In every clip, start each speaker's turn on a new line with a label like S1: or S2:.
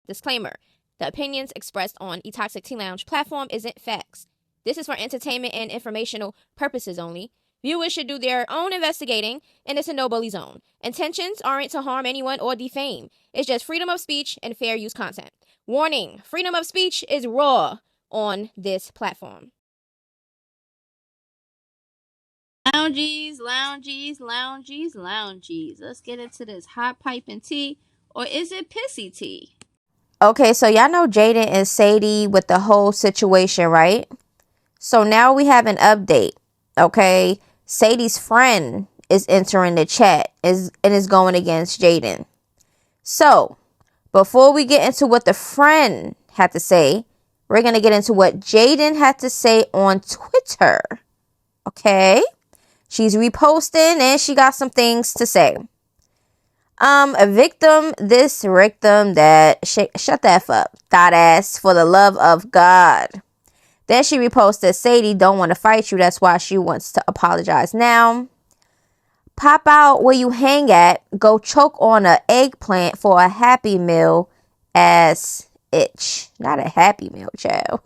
S1: Disclaimer. The opinions expressed on eToxic Tea Lounge platform isn't facts. This is for entertainment and informational purposes only. Viewers should do their own investigating, and it's a no-bully zone. Intentions aren't to harm anyone or defame. It's just freedom of speech and fair use content. Warning, freedom of speech is raw on this platform. Loungies. Let's get into this hot piping tea, or is it pissy tea? Okay, so y'all know Jaden and Satie with the whole situation, right? So now we have an update, okay? Sadie's friend is entering the chat and is going against Jaden. So, before we get into what the friend had to say, we're going to get into what Jaden had to say on Twitter, okay? She's reposting and she got some things to say. A victim, this rectum that, shut the F up, thought ass, for the love of God. Then she reposted, Sadie don't want to fight you, that's why she wants to apologize now. Pop out where you hang at, go choke on an eggplant for a happy meal, ass itch. Not a happy meal, child.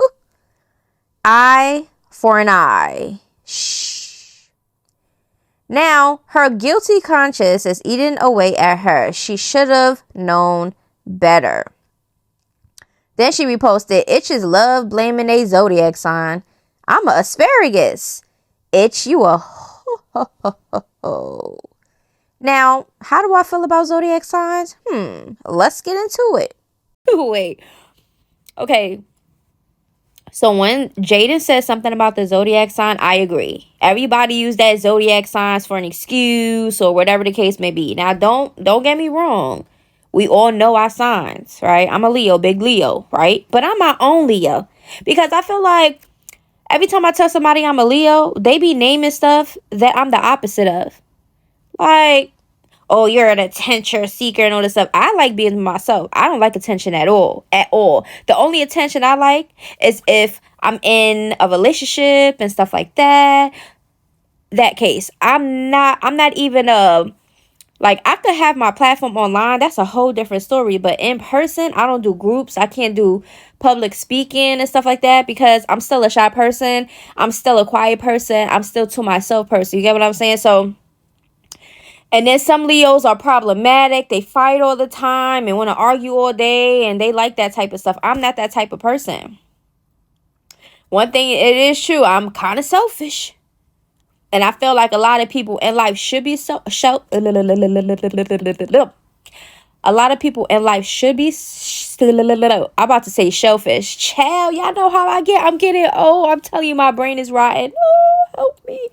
S1: Eye for an eye. Shh. Now, her guilty conscience is eating away at her. She should have known better. Then she reposted, Itches love blaming a zodiac sign. I'm a asparagus. Itch, you a ho. Now, how do I feel about zodiac signs? Let's get into it. Wait. Okay. So when Jaden says something about the zodiac sign, I agree. Everybody use that zodiac signs for an excuse or whatever the case may be. Now, don't get me wrong. We all know our signs, right? I'm a Leo, big Leo, right? But I'm my own Leo. Because I feel like every time I tell somebody I'm a Leo, they be naming stuff that I'm the opposite of. Like, oh, you're an attention seeker and all this stuff. I like being myself. I don't like attention at all. The only attention I like is if I'm in a relationship and stuff like that. That case. I'm not even like, I could have my platform online. That's a whole different story. But in person, I don't do groups. I can't do public speaking and stuff like that because I'm still a shy person. I'm still a quiet person. I'm still to myself person. You get what I'm saying? So, and then some Leos are problematic. They fight all the time and want to argue all day. And they like that type of stuff. I'm not that type of person. One thing, it is true. I'm kind of selfish. And I feel like a lot of people in life should be a lot of people in life should be I'm about to say shellfish. Child, y'all know how I get. I'm getting old. I'm telling you, my brain is rotten. Oh, help me.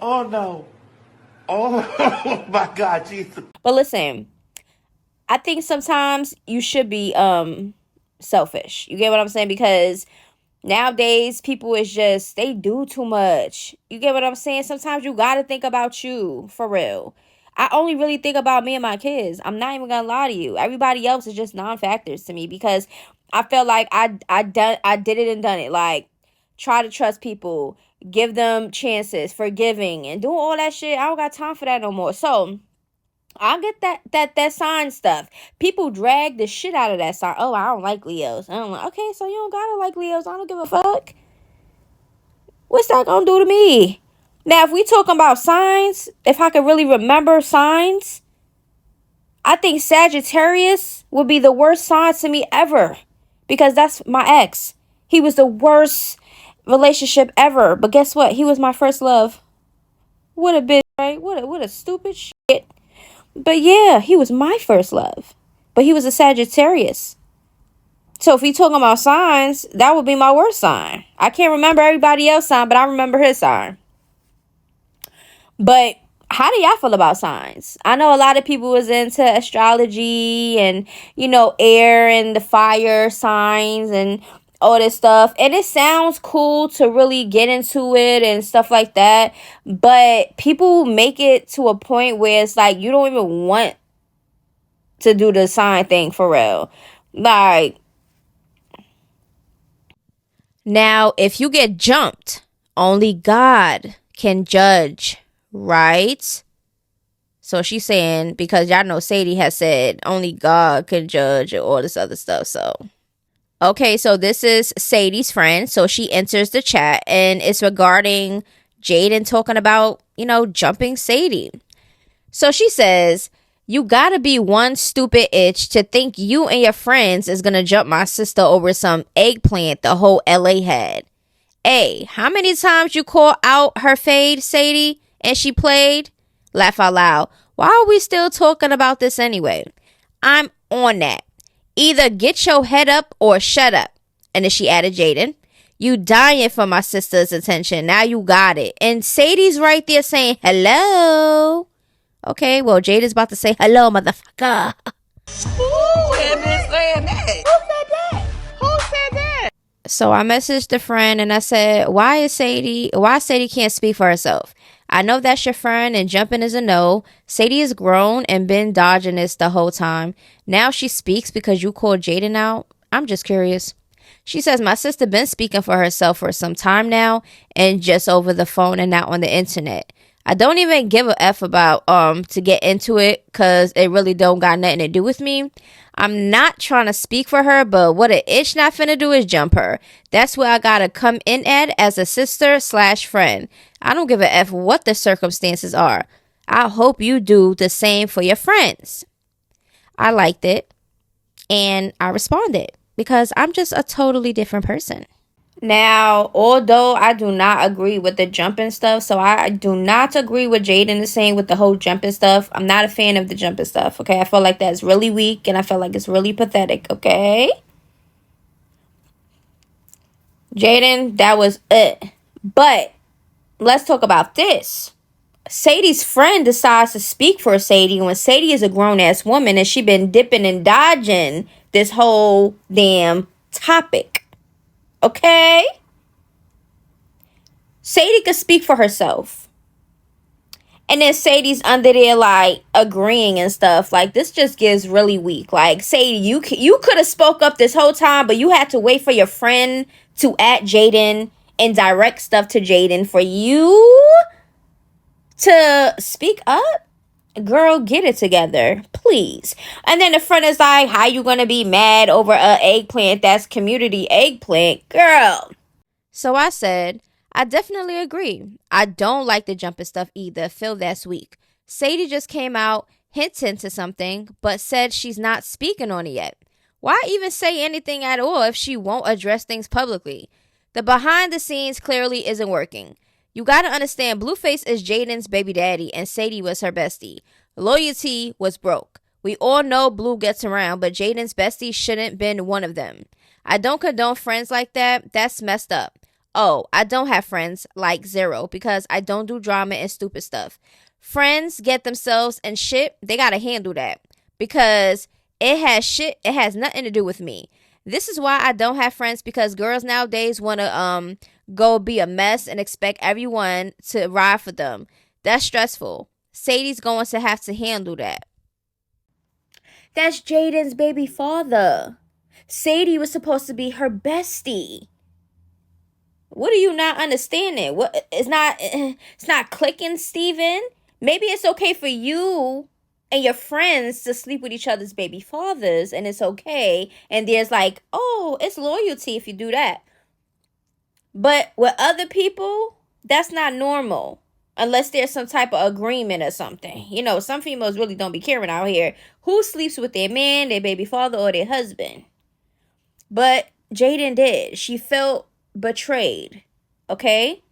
S2: Oh, no. Oh, my God, Jesus.
S1: But listen, I think sometimes you should be selfish. You get what I'm saying? Because nowadays, people is just, they do too much. You get what I'm saying? Sometimes you got to think about you, for real. I only really think about me and my kids. I'm not even going to lie to you. Everybody else is just non-factors to me because I feel like I did it and done it. Like, try to trust people, give them chances, forgiving, and doing all that shit. I don't got time for that no more. So, I'll get that sign stuff. People drag the shit out of that sign. Oh, I don't like Leos. I don't like. Okay, so you don't gotta like Leos. I don't give a fuck. What's that gonna do to me? Now, if we talking about signs, if I could really remember signs, I think Sagittarius would be the worst sign to me ever. Because that's my ex. He was the worst relationship ever. But guess what? He was my first love. What a bitch, right? What a stupid shit. But yeah, he was my first love. But he was a Sagittarius. So if we talking about signs, that would be my worst sign. I can't remember everybody else's sign, but I remember his sign. But how do y'all feel about signs? I know a lot of people was into astrology and, air and the fire signs and all this stuff. And it sounds cool to really get into it and stuff like that. But people make it to a point where it's like you don't even want to do the sign thing for real. Like, now, if you get jumped, only God can judge, right? So she's saying, because y'all know Satie has said only God can judge and all this other stuff. So, okay, so this is Sadie's friend. So she enters the chat and it's regarding Jaden talking about, jumping Satie. So she says, you gotta be one stupid itch to think you and your friends is gonna jump my sister over some eggplant the whole LA had. A, how many times you call out her FADE Sadie and she played? Laugh out loud. Why are we still talking about this anyway? I'm on that. Either get your head up or shut up. And then she added Jaden. You dying for my sister's attention. Now you got it. And Sadie's right there saying hello. Okay, well, Jaden's about to say hello, motherfucker.
S3: Who had been saying that? Who said that? Who said that?
S1: So I messaged a friend and I said, why Sadie can't speak for herself? I know that's your friend and jumping is a no. Sadie is grown and been dodging this the whole time. Now she speaks because you called Jaden out. I'm just curious. She says, my sister been speaking for herself for some time now and just over the phone and not on the internet. I don't even give a F about to get into it because it really don't got nothing to do with me. I'm not trying to speak for her, but what a itch not finna do is jump her. That's where I gotta come in at as a sister/friend. I don't give a F what the circumstances are. I hope you do the same for your friends. I liked it and I responded because I'm just a totally different person. Now, although I do not agree with the jumping stuff, so I do not agree with Jaden is saying with the whole jumping stuff. I'm not a fan of the jumping stuff, okay? I feel like that's really weak and I feel like it's really pathetic, okay? Jaden, that was it. But let's talk about this. Sadie's friend decides to speak for Satie when Satie is a grown-ass woman and she been dipping and dodging this whole damn topic. Okay? Satie could speak for herself. And then Sadie's under there like agreeing and stuff. Like this just gives really weak. Like Satie, you could have spoke up this whole time, but you had to wait for your friend to at Jaden and direct stuff to Jaden for you to speak up. Girl, get it together, please. And then the friend is like, how you gonna be mad over a eggplant that's community eggplant? Girl. So I said, I definitely agree. I don't like the jumping stuff either. Feel that's weak. Satie just came out hinting to something, but said she's not speaking on it yet. Why even say anything at all if she won't address things publicly? The behind the scenes clearly isn't working. You gotta understand, Blueface is Jaden's baby daddy and Satie was her bestie. Loyalty was broke. We all know Blue gets around, but Jaden's bestie shouldn't been one of them. I don't condone friends like that. That's messed up. Oh, I don't have friends, like zero, because I don't do drama and stupid stuff. Friends get themselves and shit, they gotta handle that. Because it has nothing to do with me. This is why I don't have friends, because girls nowadays wanna go be a mess and expect everyone to ride for them. That's stressful. Sadie's going to have to handle that. That's Jaden's baby father. Satie was supposed to be her bestie. What are you not understanding? What it's not clicking, Steven. Maybe it's okay for you and your friends to sleep with each other's baby fathers, and it's okay. And there's like, oh, it's loyalty if you do that. But with other people, that's not normal. Unless there's some type of agreement or something. You know, some females really don't be caring out here who sleeps with their man, their baby father, or their husband. But Jaden did. She felt betrayed. Okay?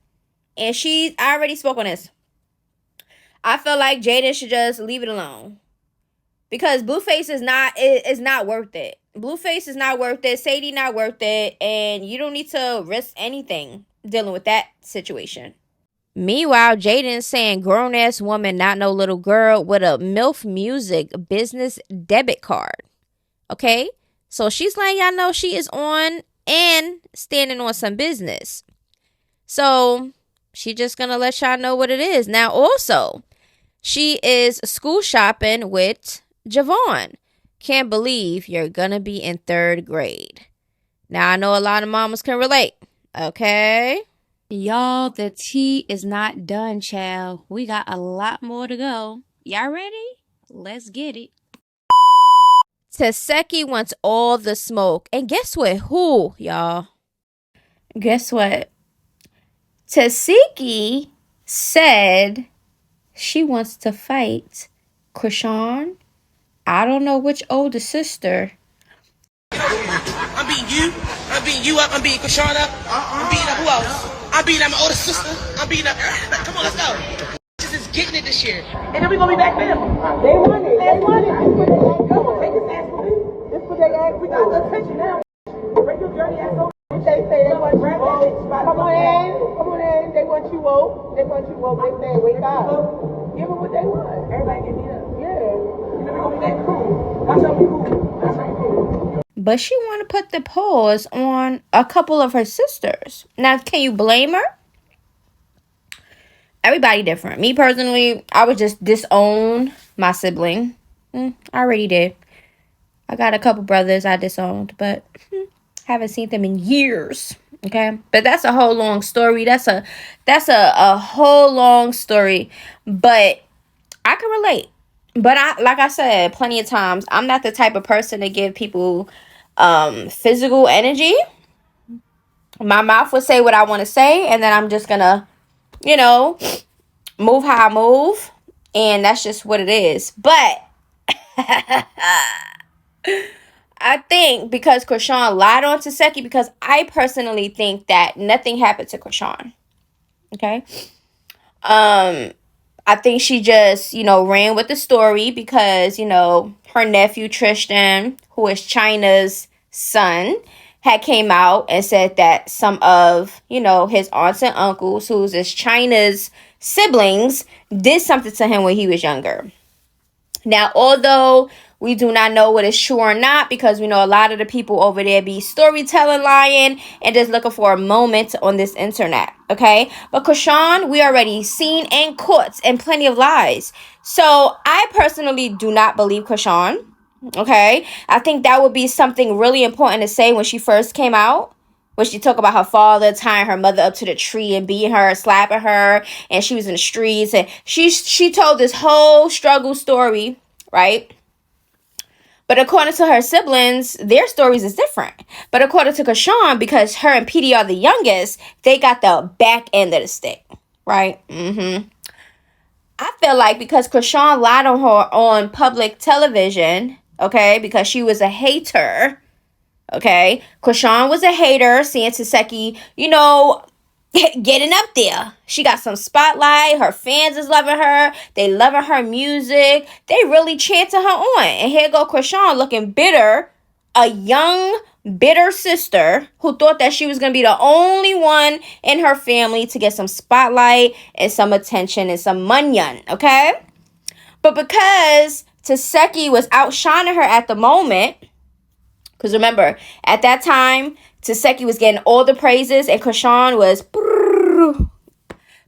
S1: And I already spoke on this. I feel like Jaden should just leave it alone. Because Blueface is not worth it. Blueface is not worth it. Satie not worth it. And you don't need to risk anything dealing with that situation. Meanwhile, Jaden saying grown-ass woman, not no little girl, with a MILF Music business debit card. Okay? So she's letting y'all know she is on and standing on some business. So she just gonna let y'all know what it is. Now also, she is school shopping with Javon. Can't believe you're gonna be in 3rd grade. Now I know a lot of mamas can relate. Okay?
S4: Y'all, the tea is not done, child. We got a lot more to go.
S1: Y'all ready? Let's get it. Tesehki wants all the smoke. And guess what? Who, y'all? Guess what? Tesehki said she wants to fight Chrisean. I don't know which older sister.
S3: I'm beating you. I'm beating you up. I'm beating Chrisean up. I'm beating up who else? I'm beating up my older sister. I'm beating up. Come on, let's go. This is getting it this year. And then we're going to be back family. They won it. They won it. Come on, take this ass for me. This for their ass. We got the attention now. Bring your dirty ass over. They say they want you woke. Come on in. Come on in. They want you woke. They want you woke. They say, wake up. Give them what they want. Everybody get beat up. Yeah. And then we're going to be back cool. That's how we cool. That's how we cool.
S1: But she want to put the pause on a couple of her sisters. Now, can you blame her? Everybody different. Me personally, I would just disown my sibling. I already did. I got a couple brothers I disowned, but haven't seen them in years. Okay, but that's a whole long story. That's a whole long story. But I can relate. But like I said plenty of times, I'm not the type of person to give people physical energy. My mouth will say what I want to say, and then I'm just gonna, move how I move, and that's just what it is. But I think because Chrisean lied on Tesehki, because I personally think that nothing happened to Chrisean. Okay. I think she just, ran with the story because, her nephew Tristan, who is Chyna's son, had came out and said that some of, his aunts and uncles, who's is Chyna's siblings, did something to him when he was younger. Now, although we do not know what is true or not, because we know a lot of the people over there be storytelling, lying, and just looking for a moment on this internet, okay? But Chrisean, we already seen and caught in plenty of lies. So I personally do not believe Chrisean, okay? I think that would be something really important to say when she first came out. When she talked about her father tying her mother up to the tree and beating her, slapping her, and she was in the streets, and she told this whole struggle story, right? But according to her siblings, their stories is different. But according to Chrisean, because her and PD are the youngest, they got the back end of the stick, right? I feel like because Chrisean lied on her on public television, okay, because she was a hater. Okay, Chrisean was a hater, seeing Tesehki, getting up there. She got some spotlight. Her fans is loving her. They loving her music. They really chanting her on. And here go Chrisean looking bitter, a young, bitter sister who thought that she was going to be the only one in her family to get some spotlight and some attention and some money, okay? But because Tesehki was outshining her at the moment, because remember, at that time, Tesehki was getting all the praises and Chrisean was...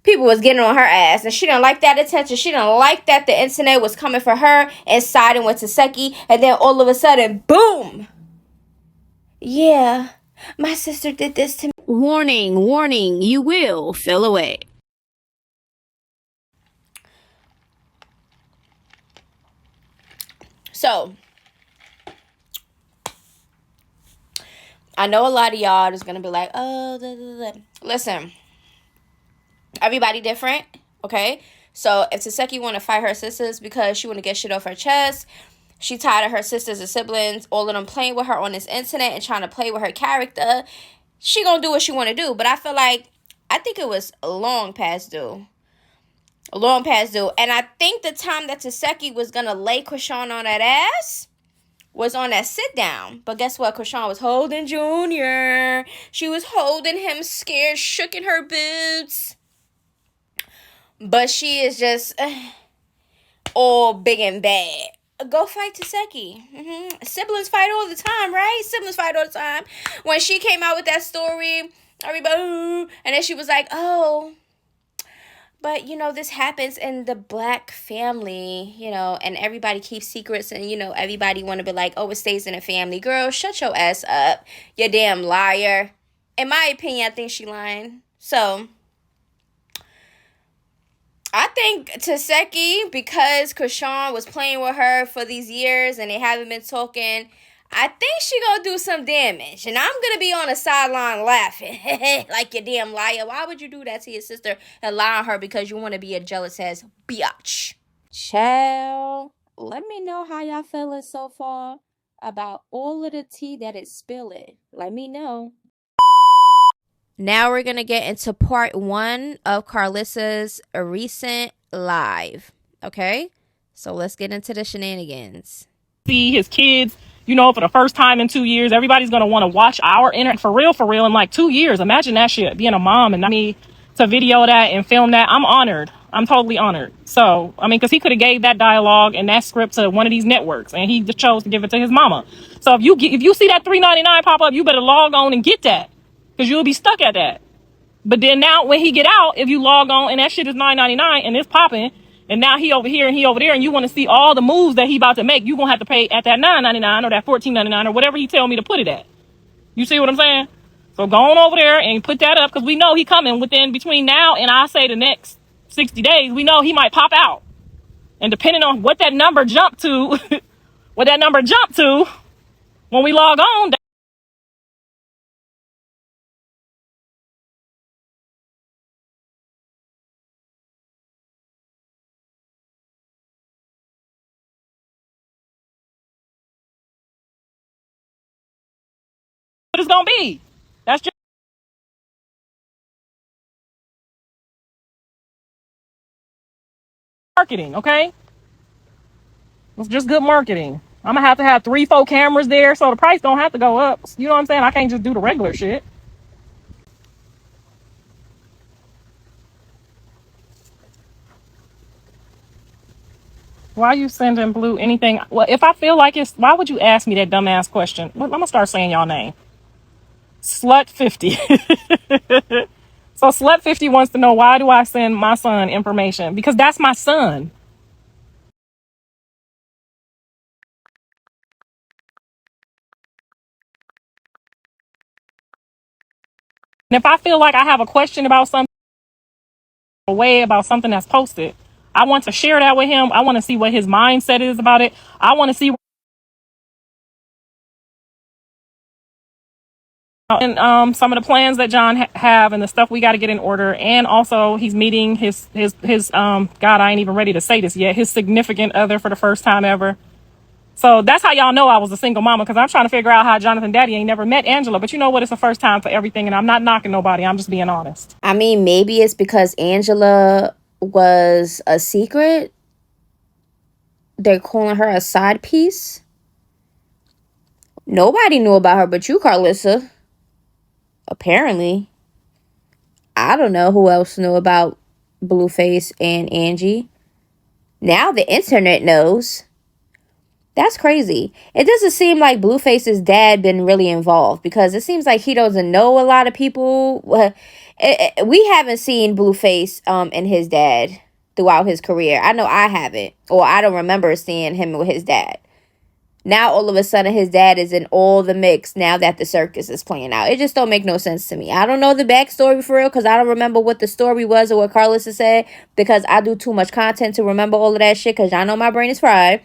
S1: People was getting on her ass. And she didn't like that attention. She didn't like that the internet was coming for her and siding with Tesehki. And then all of a sudden, boom! Yeah, my sister did this to me.
S4: Warning, warning, you will feel away.
S1: So... I know a lot of y'all is going to be like, oh, Listen, everybody different, okay? So if Tesehki want to fight her sisters because she want to get shit off her chest, she tired of her sisters and siblings, all of them playing with her on this internet and trying to play with her character, she going to do what she want to do. But I think it was long past due. Long past due. And I think the time that Tesehki was going to lay Chrisean on that ass was on that sit down. But guess what? Chrisean was holding Junior. She was holding him scared, shooking her boots. But she is just all big and bad. Go fight Tesehki. Siblings fight all the time, right? Siblings fight all the time. When she came out with that story, everybody, and then she was like, oh, but, this happens in the black family, and everybody keeps secrets and, everybody want to be like, oh, it stays in a family. Girl, shut your ass up, you damn liar. In my opinion, I think she lying. So, I think Tesehki, because Chrisean was playing with her for these years and they haven't been talking, I think she gonna do some damage. And I'm gonna be on the sideline laughing. Like, you damn liar. Why would you do that to your sister and lie on her because you want to be a jealous ass biatch? Child, let me know how y'all feeling so far about all of the tea that is spilling. Let me know. Now we're going to get into part 1 of Karlissa's recent live. Okay? So let's get into the shenanigans.
S5: See his kids, for the first time in 2 years. Everybody's going to want to watch our internet for real, in like 2 years. Imagine that shit, being a mom and not me to video that and film that. I'm honored. I'm totally honored. So, because he could have gave that dialogue and that script to one of these networks, and he just chose to give it to his mama. So if you see that $3.99 pop up, you better log on and get that, because you'll be stuck at that. But then now when he get out, if you log on and that shit is $9.99 and it's popping, and now he over here and he over there, and you want to see all the moves that he about to make, you gonna have to pay at that $9.99 or that $14.99 or whatever he tell me to put it at. You see what I'm saying? So go on over there and put that up, because we know he coming between now and I say the next 60 days. We know he might pop out, and depending on what that number jump to, when we log on. What it's gonna be. That's just marketing, okay? It's just good marketing. I'm gonna have to have 3-4 cameras there, so the price don't have to go up. You know what I'm saying? I can't just do the regular shit. Why are you sending Blue anything? Well, if I feel like it's, why would you ask me that dumbass question? I'm gonna start saying y'all name. Slut 50. So Slut 50 wants to know, why do I send my son information? Because that's my son. And if I feel like I have a question about something, a way about something that's posted, I want to share that with him. I want to see what his mindset is about it. I want to see, and some of the plans that John have and the stuff we got to get in order. And also he's meeting his God, I ain't even ready to say this yet, his significant other for the first time ever. So that's how y'all know I was a single mama, because I'm trying to figure out how Jonathan Daddy ain't never met Angela. But you know what? It's the first time for everything, and I'm not knocking nobody. I'm just being honest.
S1: I mean, maybe it's because Angela was a secret. They're calling her a side piece. Nobody knew about her but you, Karlissa. Apparently. I don't know who else knew about Blueface and Angie. Now the internet knows. That's crazy. It doesn't seem like Blueface's dad been really involved, because it seems like he doesn't know a lot of people. We haven't seen Blueface and his dad throughout his career. I know I haven't, or I don't remember seeing him with his dad. Now all of a sudden his dad is in all the mix now that the circus is playing out. It just don't make no sense to me. I don't know the backstory for real, because I don't remember what the story was or what Karlissa said, because I do too much content to remember all of that shit, because y'all know my brain is fried.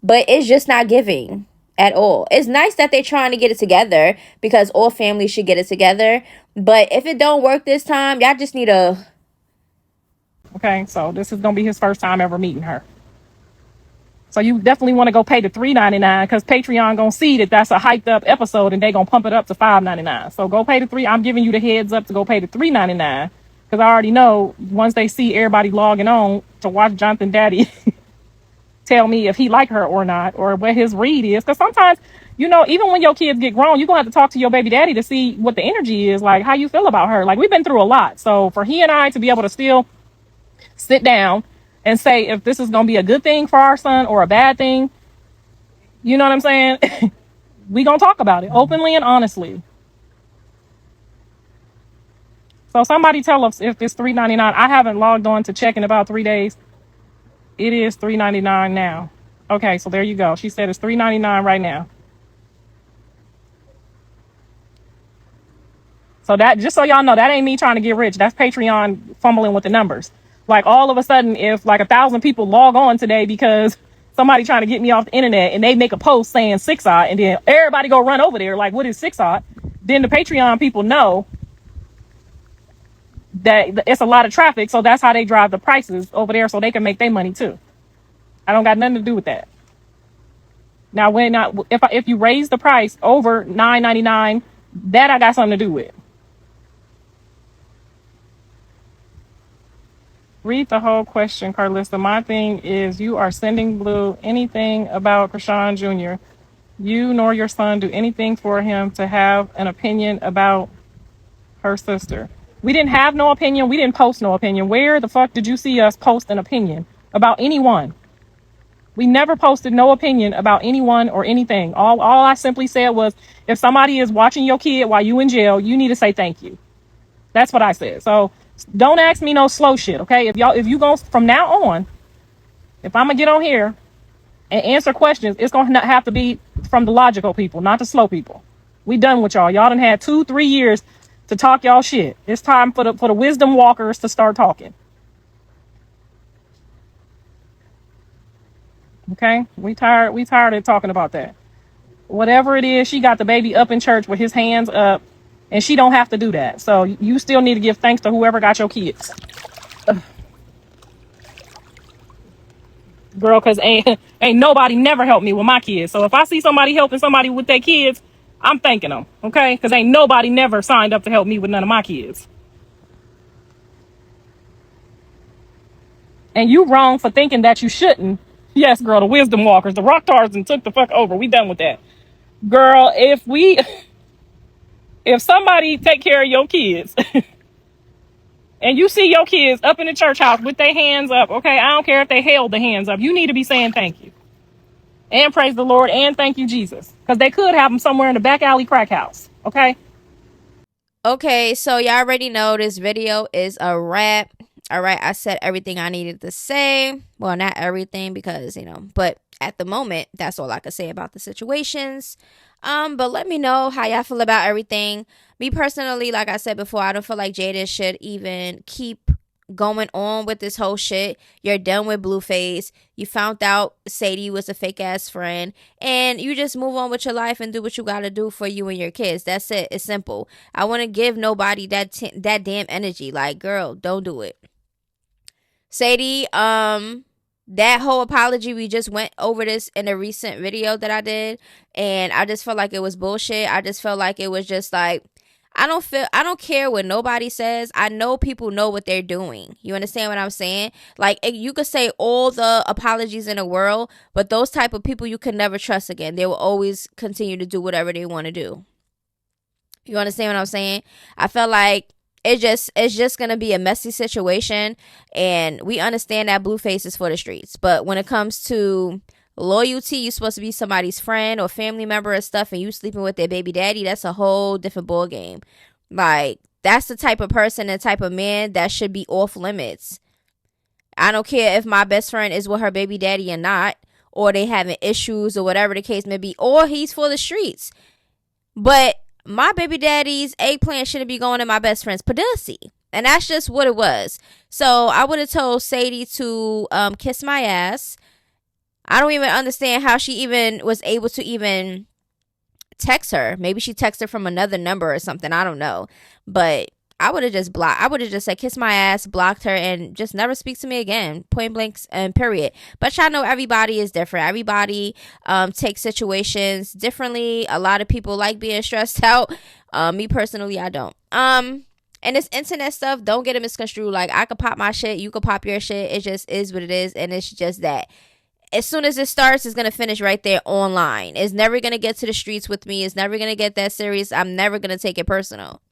S1: But it's just not giving at all. It's nice that they're trying to get it together, because all families should get it together. But if it don't work this time, y'all just need a...
S5: Okay, so this is going to be his first time ever meeting her. So you definitely want to go pay the $3.99, because Patreon going to see that that's a hyped up episode, and they going to pump it up to $5.99. So go pay the $3. I'm giving you the heads up to go pay the $3.99, because I already know once they see everybody logging on to watch Jonathan Daddy tell me if he like her or not, or what his read is. Because sometimes, even when your kids get grown, you're going to have to talk to your baby daddy to see what the energy is, like how you feel about her. Like, we've been through a lot. So for he and I to be able to still sit down and say if this is going to be a good thing for our son or a bad thing, you know what I'm saying? We going to talk about it openly and honestly. So somebody tell us if it's $3.99. I haven't logged on to check in about 3 days. It is $3.99 now. Okay, so there you go. She said it's $3.99 right now. So that, just so y'all know, that ain't me trying to get rich. That's Patreon fumbling with the numbers. Like all of a sudden, if like 1,000 people log on today because somebody trying to get me off the internet and they make a post saying 6-odd, and then everybody go run over there like, what is 6-odd? Then the Patreon people know that it's a lot of traffic, so that's how they drive the prices over there so they can make their money too. I don't got nothing to do with that. Now, if you raise the price over $9.99, that I got something to do with. Read the whole question, Karlissa. My thing is, you are sending Blue anything about Chrisean Jr. You nor your son do anything for him to have an opinion about her sister. We didn't have no opinion. We didn't post no opinion. Where the fuck did you see us post an opinion about anyone? We never posted no opinion about anyone or anything. All I simply said was, if somebody is watching your kid while you in jail, you need to say thank you. That's what I said. So don't ask me no slow shit, okay? If you go from now on, if I'm gonna get on here and answer questions, it's gonna have to be from the logical people, not the slow people. We done with y'all. Y'all done had 2-3 years to talk y'all shit. It's time for the wisdom walkers to start talking. Okay? We tired of talking about that. Whatever it is, she got the baby up in church with his hands up, and she don't have to do that. So you still need to give thanks to whoever got your kids. Ugh. Girl, because ain't nobody never helped me with my kids. So if I see somebody helping somebody with their kids, I'm thanking them, okay? Because ain't nobody never signed up to help me with none of my kids. And you wrong for thinking that you shouldn't. Yes, girl, the wisdom walkers, the rock tars, and took the fuck over. We done with that. Girl, if somebody take care of your kids and you see your kids up in the church house with their hands up, okay, I don't care if they held the hands up, you need to be saying thank you and praise the Lord and thank you, Jesus, because they could have them somewhere in the back alley crack house.
S1: Okay, so y'all already know this video is a wrap. All right, I said everything I needed to say. Well, not everything because, but at the moment, that's all I could say about the situations. But let me know how y'all feel about everything. Me personally, like I said before, I don't feel like Jaden should even keep going on with this whole shit. You're done with Blueface. You found out Satie was a fake ass friend, and you just move on with your life and do what you gotta do for you and your kids. That's it. It's simple. I want to give nobody that damn energy. Like, girl, don't do it. Satie, that whole apology, we just went over this in a recent video that I did, and I just felt like it was bullshit. I just felt like it was just like, I don't care what nobody says. I know people know what they're doing. You understand what I'm saying? Like, you could say all the apologies in the world, but those type of people you can never trust again. They will always continue to do whatever they want to do. You understand what I'm saying? I felt like it's just gonna be a messy situation, and we understand that Blueface is for the streets, but when it comes to loyalty, you're supposed to be somebody's friend or family member and stuff, and you sleeping with their baby daddy, that's a whole different ball game. Like, that's the type of person and type of man that should be off limits. I don't care if my best friend is with her baby daddy or not, or they having issues or whatever the case may be, or he's for the streets, but my baby daddy's eggplant shouldn't be going in my best friend's pussy. And that's just what it was. So I would have told Satie to kiss my ass. I don't even understand how she even was able to even text her. Maybe she texted from another number or something. I don't know. But I would have just blocked. I would have just said, kiss my ass, blocked her, and just never speak to me again. Point blank and period. But y'all know everybody is different. Everybody takes situations differently. A lot of people like being stressed out. Me personally, I don't. And this internet stuff, don't get it misconstrued. Like, I could pop my shit, you could pop your shit. It just is what it is, and it's just that. As soon as it starts, it's going to finish right there online. It's never going to get to the streets with me. It's never going to get that serious. I'm never going to take it personal.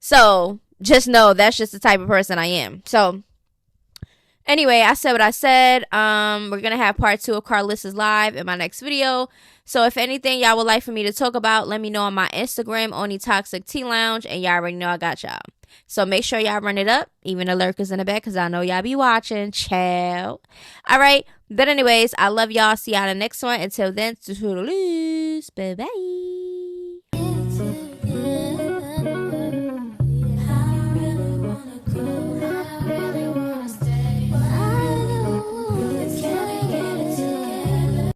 S1: So just know that's just the type of person I am. So anyway, I said what I said. We're going to have part 2 of Karlissa's live in my next video. So if anything y'all would like for me to talk about, let me know on my Instagram, Only Toxic Tea Lounge. And y'all already know I got y'all. So make sure y'all run it up. Even the lurkers in the back, because I know y'all be watching. Ciao. All right. But anyways, I love y'all. See y'all in the next one. Until then, toodaloo. Bye-bye.